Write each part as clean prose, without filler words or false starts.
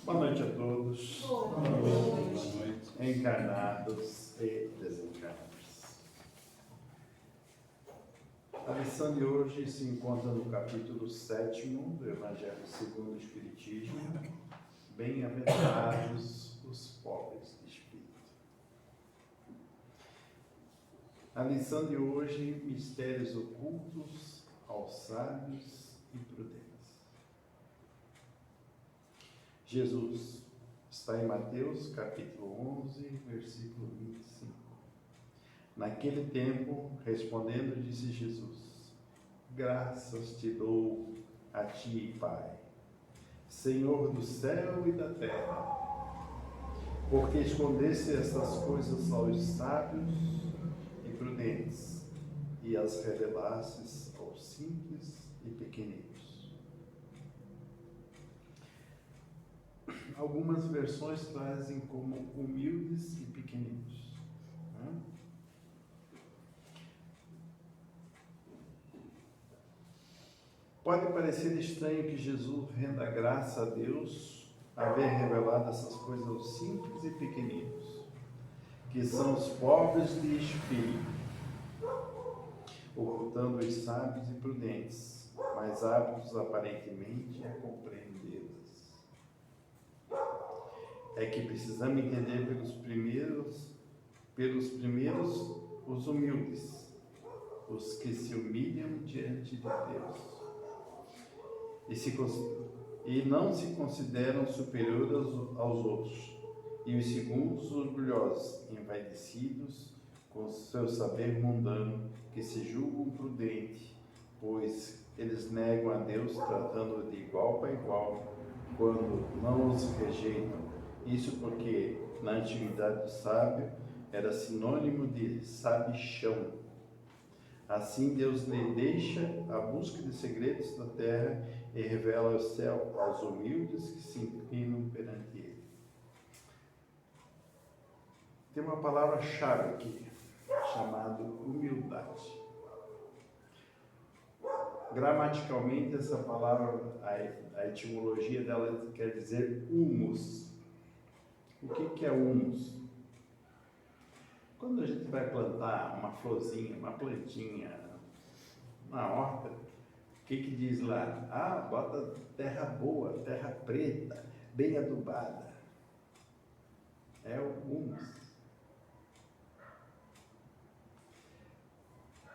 Boa noite a todos. Boa noite. Encarnados e desencarnados. A lição de hoje se encontra no capítulo 7º do Evangelho segundo o Espiritismo. Bem-aventurados os pobres de espírito. A lição de hoje, mistérios ocultos aos sábios e prudentes. Jesus está em Mateus capítulo 11, versículo 25. Naquele tempo, respondendo, disse Jesus: graças te dou a ti, Pai, Senhor do céu e da terra, porque escondeste estas coisas aos sábios e prudentes e as revelastes aos simples e pequeninos. Algumas versões trazem como humildes e pequeninos. Pode parecer estranho que Jesus renda graça a Deus haver revelado essas coisas aos simples e pequeninos, que são os pobres de espírito, ocultando os sábios e prudentes, mas aptos aparentemente a compreendê-las. É que precisamos entender pelos primeiros os humildes, os que se humilham diante de Deus e não se consideram superiores aos outros, e os segundos os orgulhosos, envaidecidos com seu saber mundano, que se julgam prudentes, pois eles negam a Deus tratando de igual para igual, quando não os rejeitam. Isso porque na antiguidade o sábio era sinônimo de sabichão. Assim Deus lhe deixa a busca de segredos da terra e revela o céu aos humildes que se inclinam perante ele. Tem uma palavra-chave aqui, chamada humildade. Gramaticalmente, essa palavra, a etimologia dela quer dizer humus. O que é humus? Quando a gente vai plantar uma florzinha, uma plantinha, uma horta, o que diz lá? Ah, bota terra boa, terra preta, bem adubada. É o humus.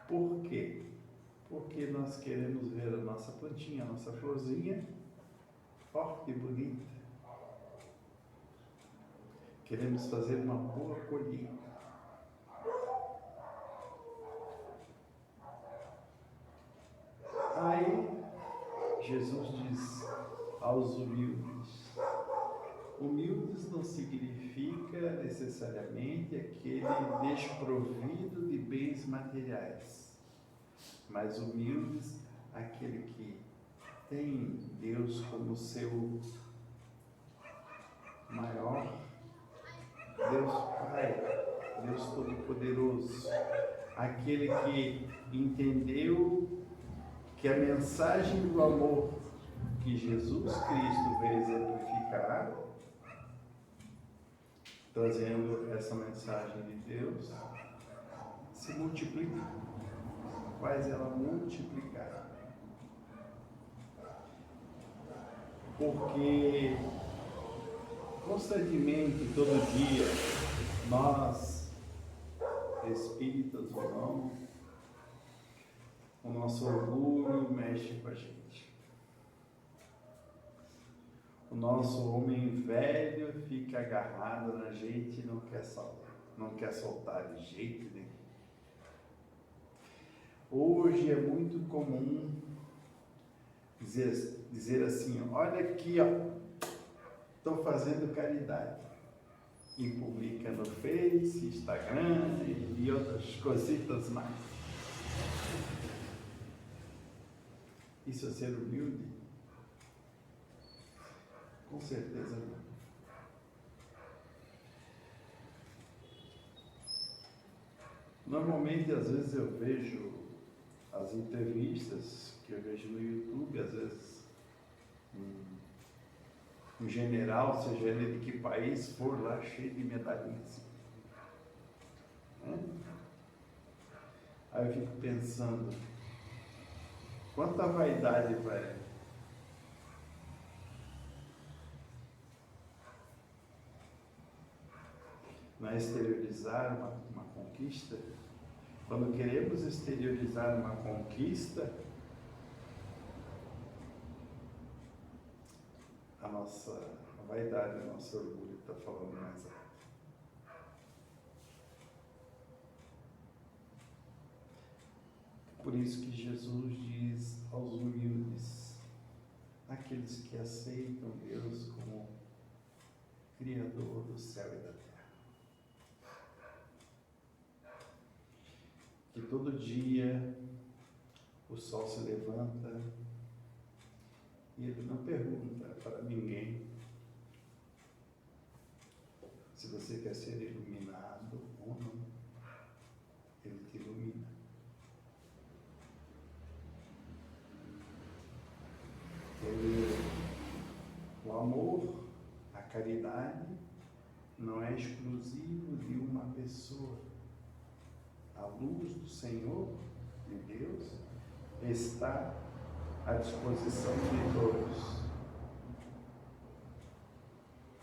Por quê? Porque nós queremos ver a nossa plantinha, a nossa florzinha forte e bonita. Queremos fazer uma boa colheita. Aí, Jesus diz aos humildes. Humildes não significa necessariamente aquele desprovido de bens materiais, mas humildes, aquele que tem Deus como seu maior, Deus Pai, Deus Todo-Poderoso, aquele que entendeu que a mensagem do amor que Jesus Cristo veio exemplificar, trazendo essa mensagem de Deus, se multiplica, faz ela multiplicar. Porque constantemente, todo dia, nós, espíritas ou não, o nosso orgulho mexe com a gente. O nosso homem velho fica agarrado na gente e não quer soltar de jeito nenhum. Hoje é muito comum dizer assim: olha aqui, estou fazendo caridade. E publica no Face, Instagram e outras cositas mais. Isso é ser humilde? Com certeza não. Normalmente, às vezes eu vejo as entrevistas que eu vejo no YouTube, às vezes um general, seja ele de que país for lá, cheio de medalhinhas. Aí eu fico pensando, quanta vaidade vai não é exteriorizar uma conquista? Quando queremos exteriorizar uma conquista, a vaidade, o nosso orgulho está falando mais alto. Por isso que Jesus diz aos humildes, aqueles que aceitam Deus como Criador do céu e da terra, que todo dia o sol se levanta e ele não pergunta para ninguém se você quer ser iluminado ou não. Ele te ilumina. O amor, a caridade, não é exclusivo de uma pessoa. A luz do Senhor, de Deus, está à disposição de todos.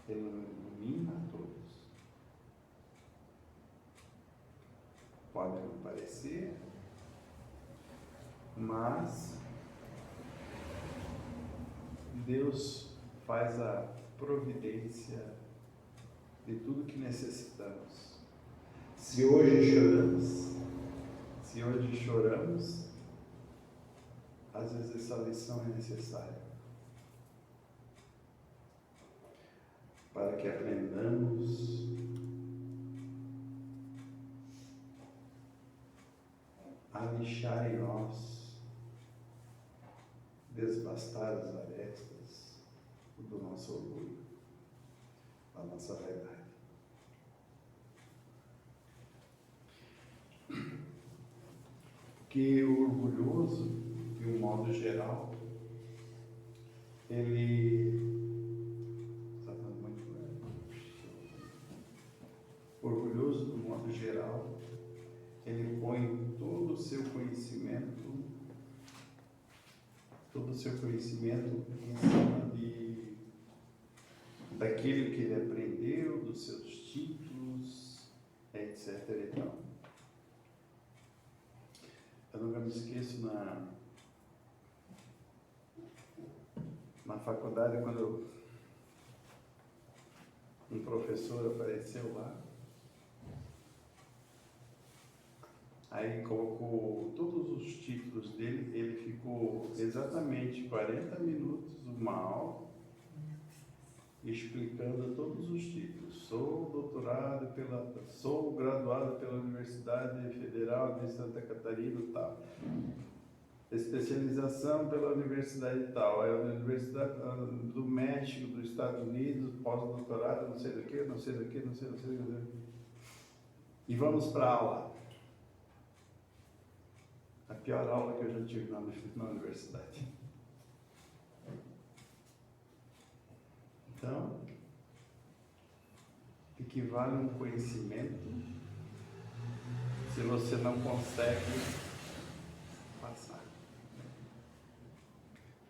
Ele ilumina a todos. Pode não parecer, mas Deus faz a providência de tudo que necessitamos. Se hoje choramos, às vezes essa lição é necessária para que aprendamos a lixar em nós, desbastar as arestas do nosso orgulho, da nossa vaidade. Porque o orgulhoso, de um modo geral, orgulhoso, do modo geral, ele põe todo o seu conhecimento em cima daquilo que ele aprendeu, dos seus títulos, etc. e tal. Eu nunca me esqueço na faculdade, quando um professor apareceu lá, aí colocou todos os títulos dele, ele ficou exatamente 40 minutos, uma aula, explicando todos os títulos. Sou graduado pela Universidade Federal de Santa Catarina e tal. Especialização pela Universidade tal, é a Universidade do México, dos Estados Unidos, pós-doutorado, não sei do que. E vamos para a aula. A pior aula que eu já tive na universidade. Então, equivale a um conhecimento se você não consegue passar.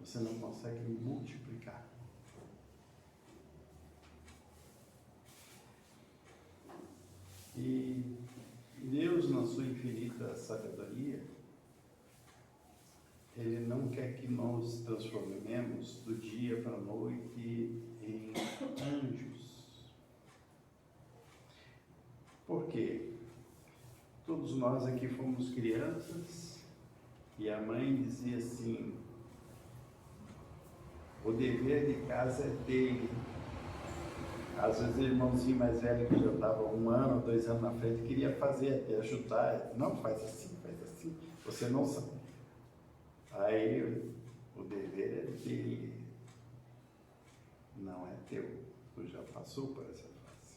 Você não consegue multiplicar. E Deus, na sua infinita sabedoria, Ele não quer que nós transformemos do dia para a noite em anjos. Por quê? Todos nós aqui fomos crianças e a mãe dizia assim, o dever de casa é dele. Às vezes o irmãozinho mais velho que já estava 1 ano, 2 anos na frente, queria fazer, até ajudar. Não, faz assim, você não sabe. Aí o dever é dele, não é teu. Tu já passou por essa fase.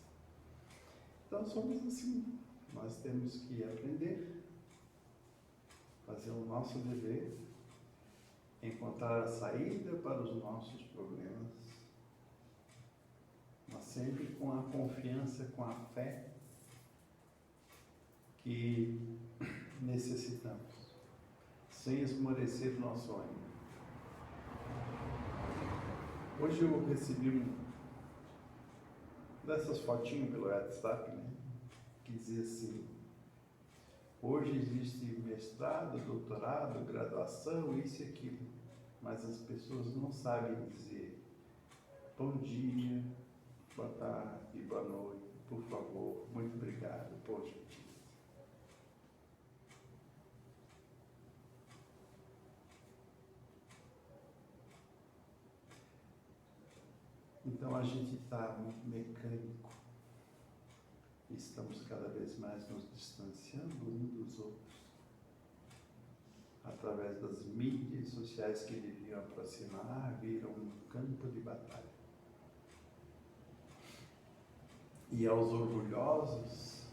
Então somos assim. Nós temos que aprender, fazer o nosso dever, encontrar a saída para os nossos problemas sempre com a confiança, com a fé que necessitamos, sem esmorecer o nosso ânimo. Hoje eu recebi dessas fotinhas pelo WhatsApp, né? Que dizia assim: hoje existe mestrado, doutorado, graduação, isso e aquilo, mas as pessoas não sabem dizer bom dia, boa tarde, boa noite, por favor, muito obrigado, por gentileza. Então a gente está muito mecânico, estamos cada vez mais nos distanciando uns dos outros, através das mídias sociais que deviam aproximar, viram um campo de batalha. E aos orgulhosos,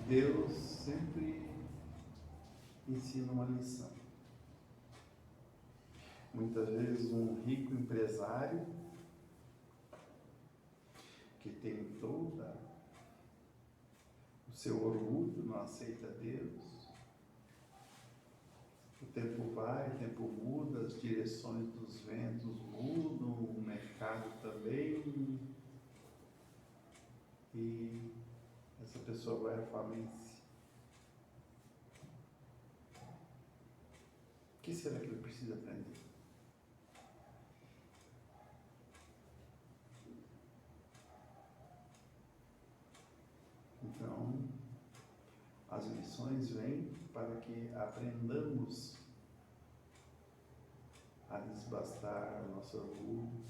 Deus sempre ensina uma lição. Muitas vezes um rico empresário que tem todo o seu orgulho, não aceita Deus. O tempo vai, o tempo muda, as direções dos ventos mudam, o mercado também. E essa pessoa vai à falência. O que será que ele precisa aprender? Então, as lições vêm para que aprendamos a desbastar o nosso orgulho.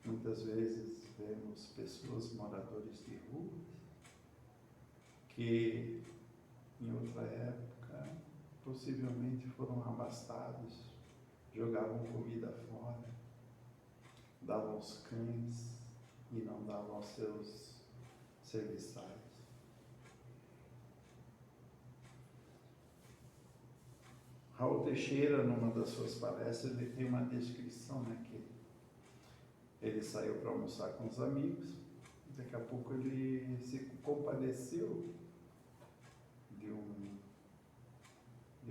Muitas vezes vemos pessoas, moradores de rua, que em outra época possivelmente foram abastados, jogavam comida fora, davam aos cães e não davam aos seus serviçais. Raul Teixeira, numa das suas palestras, ele tem uma descrição, né, que ele saiu para almoçar com os amigos, daqui a pouco ele se compadeceu de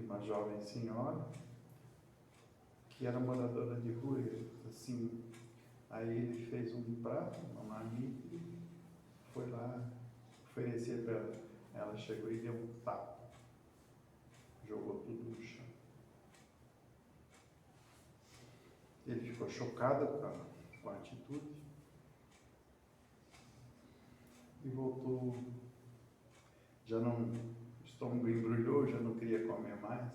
uma jovem senhora que era moradora de rua, assim, aí ele fez um prato, uma marmita, e foi lá oferecer para ela. Ela chegou e deu um tapa, jogou tudo no chão. Ele ficou chocado com a atitude e voltou, já não, o estômago embrulhou, já não queria comer mais.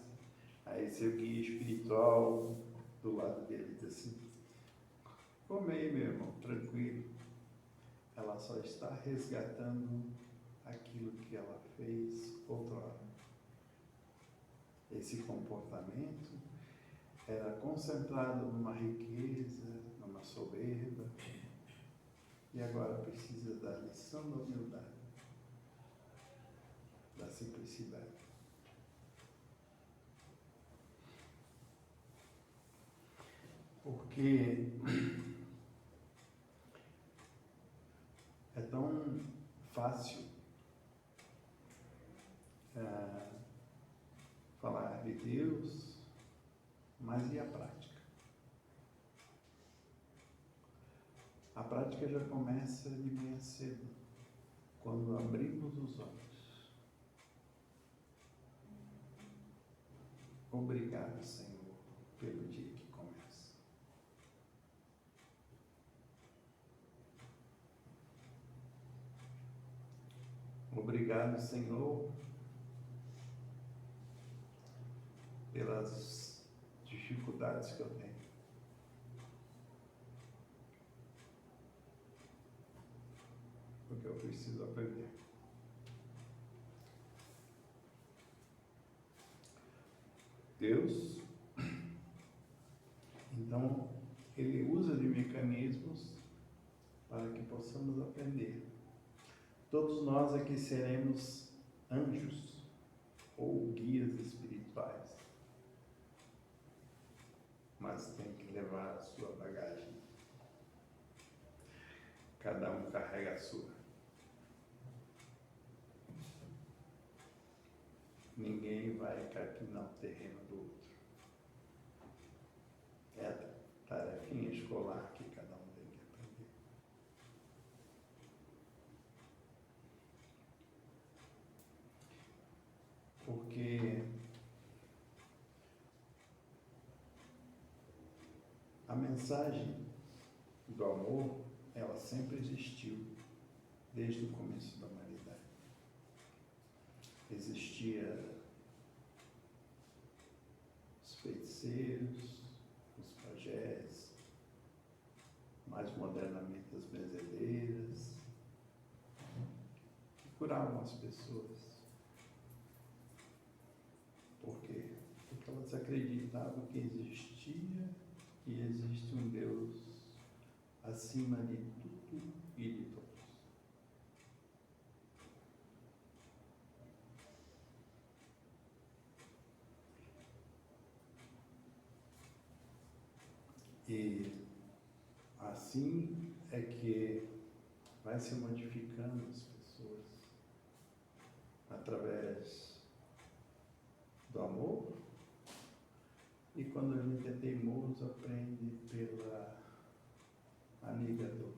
Aí seu guia espiritual do lado dele disse assim: come aí, meu irmão, tranquilo. Ela só está resgatando aquilo que ela fez outrora. Esse comportamento era concentrado numa riqueza, numa soberba, e agora precisa da lição da humildade, da simplicidade. Porque é tão fácil falar de Deus, mas e a prática? A prática já começa de manhã cedo, quando abrimos os olhos. Obrigado, Senhor, pelo dia que começa. Obrigado, Senhor, pelas dificuldades que eu tenho. Porque eu preciso aprender. Deus, então, Ele usa de mecanismos para que possamos aprender. Todos nós aqui seremos anjos ou guias espirituais, mas tem que levar a sua bagagem. cada um carrega a sua. Ninguém vai capinar o terreno do outro. É a tarefinha escolar que cada um tem que aprender. Porque a mensagem do amor, ela sempre existiu desde o começo da humanidade. Existia os feiticeiros, os pajés, mais modernamente as benzedeiras, que curavam as pessoas. Por quê? Porque elas acreditavam que existia e existe um Deus acima de tudo e de todos. E assim é que vai se modificando as pessoas através do amor. E quando a gente é teimoso, aprende pela amiga dor.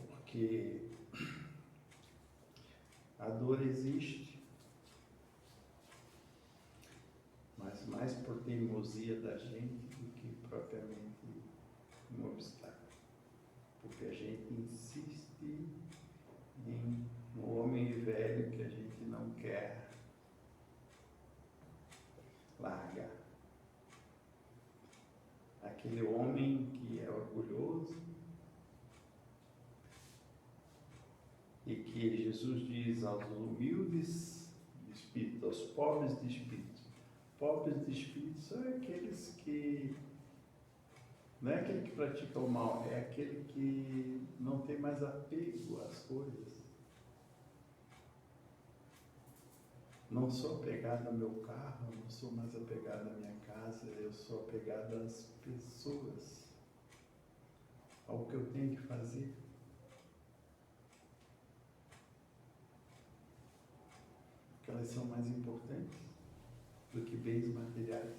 Porque a dor existe, mas mais por teimosia da gente do que propriamente um obstáculo. Porque a gente insiste em um homem velho que a gente não quer largar. Aquele homem que é orgulhoso e que Jesus diz aos humildes de espírito, aos pobres de espírito. Pobres de espírito são aqueles que, não é aquele que pratica o mal, é aquele que não tem mais apego às coisas. Não sou apegado ao meu carro, não sou mais apegado à minha casa, eu sou apegado às pessoas, ao que eu tenho que fazer. Porque elas são mais importantes do que bens materiais.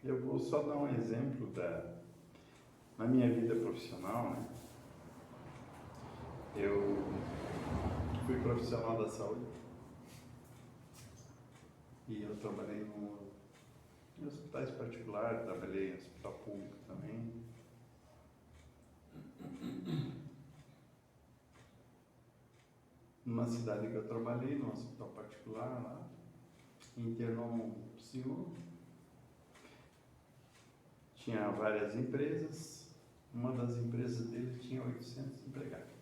Eu vou só dar um exemplo na minha vida profissional, né? Eu fui profissional da saúde e eu trabalhei em hospitais particulares, trabalhei em hospital público também. Numa cidade que eu trabalhei, num hospital particular lá, internou um senhor, tinha várias empresas, uma das empresas dele tinha 800 empregados.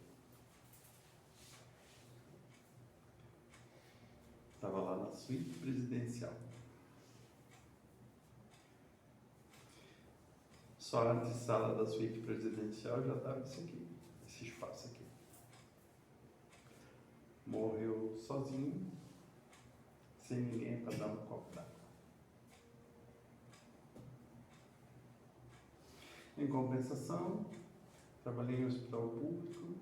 Estava lá na suíte presidencial. Só a antessala da suíte presidencial já estava isso aqui, esse espaço aqui. Morreu sozinho, sem ninguém para dar um copo d'água. Em compensação, trabalhei em hospital público,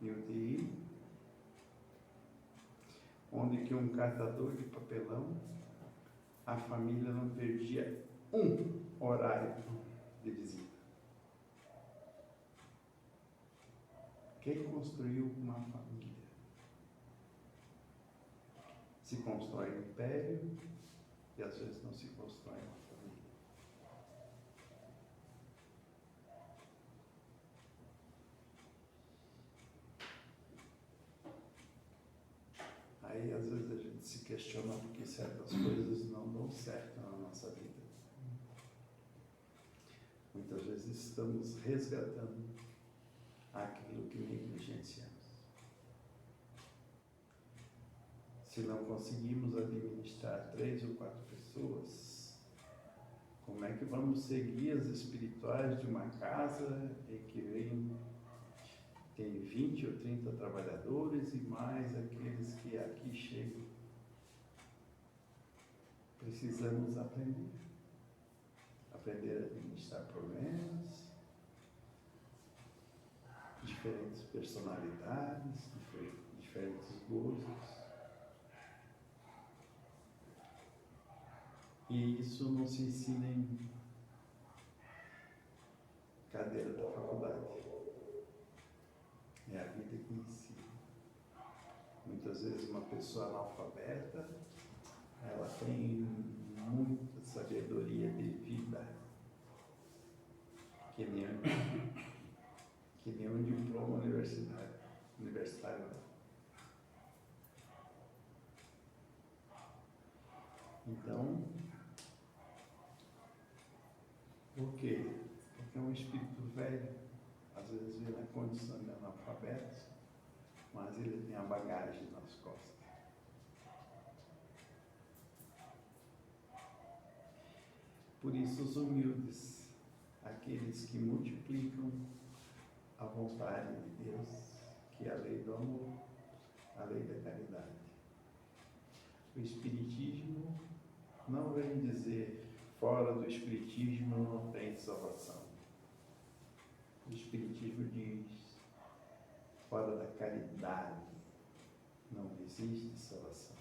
em UTI, onde que um catador de papelão, a família não perdia um horário de visita. Quem construiu uma família? Se constrói um império e às vezes não se constrói uma família. Aí às vezes a gente se questiona porque certas coisas não dão certo na nossa vida. Muitas vezes estamos resgatando aquilo que negligenciamos. Se não conseguimos administrar 3 ou 4 pessoas, como é que vamos ser guias espirituais de uma casa em que vem tem 20 ou 30 trabalhadores e mais aqueles que aqui chegam. Precisamos aprender a administrar problemas, diferentes personalidades, diferentes gostos. E isso não se ensina em cadeira da faculdade. É a vida que ensina. Muitas vezes uma pessoa analfabeta, ela tem muita sabedoria de vida, que nem um diploma universitário não. Então, por quê? Porque é um espírito velho, às vezes vê na condição de analfabeto, mas ele tem a bagagem nas costas. Por isso os humildes, aqueles que multiplicam a vontade de Deus, que é a lei do amor, a lei da caridade. O Espiritismo não vem dizer fora do Espiritismo não tem salvação. O Espiritismo diz fora da caridade não existe salvação.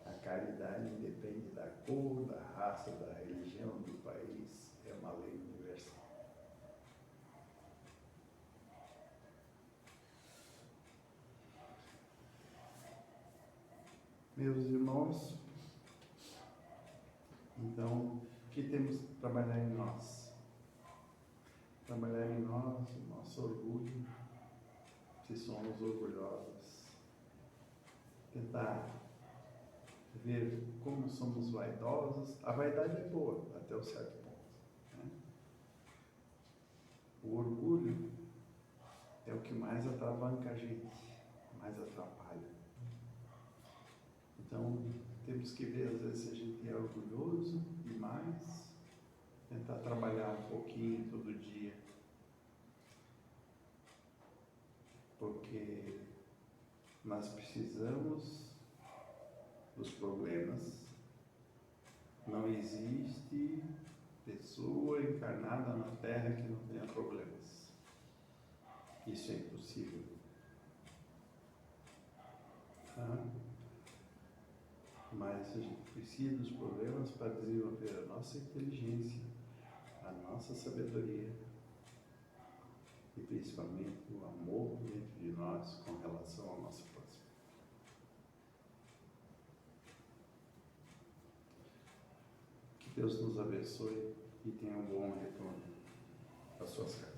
A caridade independe da cor, da raça, da religião, do país. É uma lei universal. Meus irmãos, então, o que temos que trabalhar em nós? Trabalhar em nós o nosso orgulho, se somos orgulhosos. Tentar ver como somos vaidosos. A vaidade é boa, até um certo ponto, né? O orgulho é o que mais atravanca a gente, mais atrapalha. Então, temos que ver, às vezes, se a gente é orgulhoso demais, tentar trabalhar um pouquinho todo dia, porque nós precisamos dos problemas. Não existe pessoa encarnada na Terra que não tenha problemas. Isso é impossível. Tá? Mas a gente precisa dos problemas para desenvolver a nossa inteligência, a nossa sabedoria e principalmente o amor dentro de nós com relação ao nosso próximo. Que Deus nos abençoe e tenha um bom retorno às suas casas.